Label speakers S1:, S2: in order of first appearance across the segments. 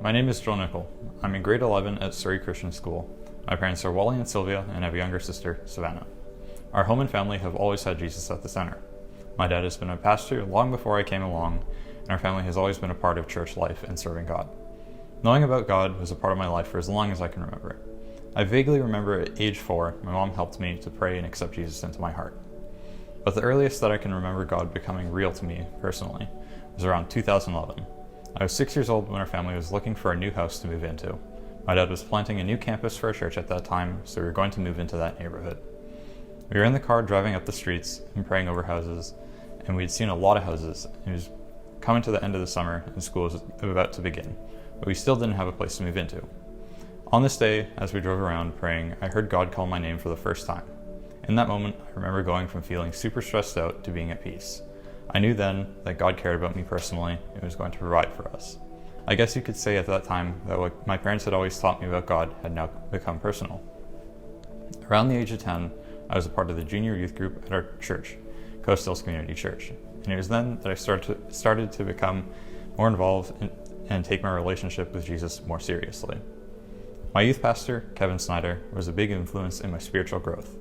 S1: My name is Joel Nickel. I'm in grade 11 at Surrey Christian School. My parents are Wally and Sylvia, and I have a younger sister, Savannah. Our home and family have always had Jesus at the center. My dad has been a pastor long before I came along, and our family has always been a part of church life and serving God. Knowing about God was a part of my life for as long as I can remember. I vaguely remember at age 4, my mom helped me to pray and accept Jesus into my heart. But the earliest that I can remember God becoming real to me personally was around 2011. I was 6 years old when our family was looking for a new house to move into. My dad was planting a new campus for a church at that time, so we were going to move into that neighborhood. We were in the car driving up the streets and praying over houses, and we had seen a lot of houses. It was coming to the end of the summer and school was about to begin, but we still didn't have a place to move into. On this day, as we drove around praying, I heard God call my name for the first time. In that moment, I remember going from feeling super stressed out to being at peace. I knew then that God cared about me personally and was going to provide for us. I guess you could say at that time that what my parents had always taught me about God had now become personal. Around the age of 10, I was a part of the junior youth group at our church, Coast Hills Community Church, and it was then that I started to become more involved and take my relationship with Jesus more seriously. My youth pastor, Kevin Snyder, was a big influence in my spiritual growth.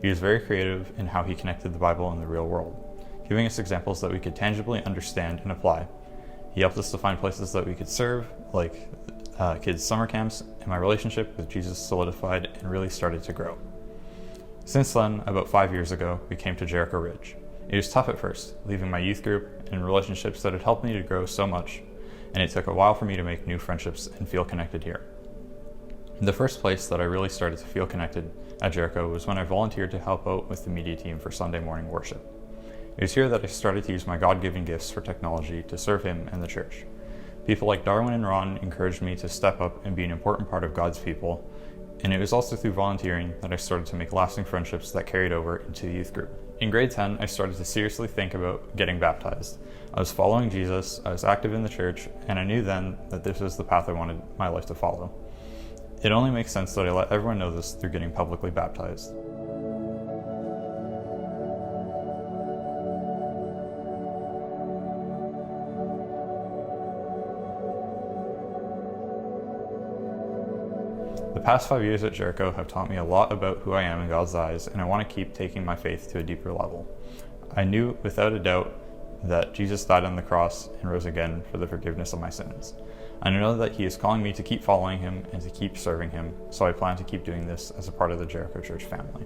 S1: He was very creative in how he connected the Bible and the real world, giving us examples that we could tangibly understand and apply. He helped us to find places that we could serve, like kids' summer camps, and my relationship with Jesus solidified and really started to grow. Since then, about 5 years ago, we came to Jericho Ridge. It was tough at first, leaving my youth group and relationships that had helped me to grow so much, and it took a while for me to make new friendships and feel connected here. The first place that I really started to feel connected at Jericho was when I volunteered to help out with the media team for Sunday morning worship. It was here that I started to use my God-given gifts for technology to serve Him and the church. People like Darwin and Ron encouraged me to step up and be an important part of God's people, and it was also through volunteering that I started to make lasting friendships that carried over into the youth group. In grade 10, I started to seriously think about getting baptized. I was following Jesus, I was active in the church, and I knew then that this was the path I wanted my life to follow. It only makes sense that I let everyone know this through getting publicly baptized. The past 5 years at Jericho have taught me a lot about who I am in God's eyes, and I want to keep taking my faith to a deeper level. I knew without a doubt that Jesus died on the cross and rose again for the forgiveness of my sins. I know that He is calling me to keep following Him and to keep serving Him, so I plan to keep doing this as a part of the Jericho Church family.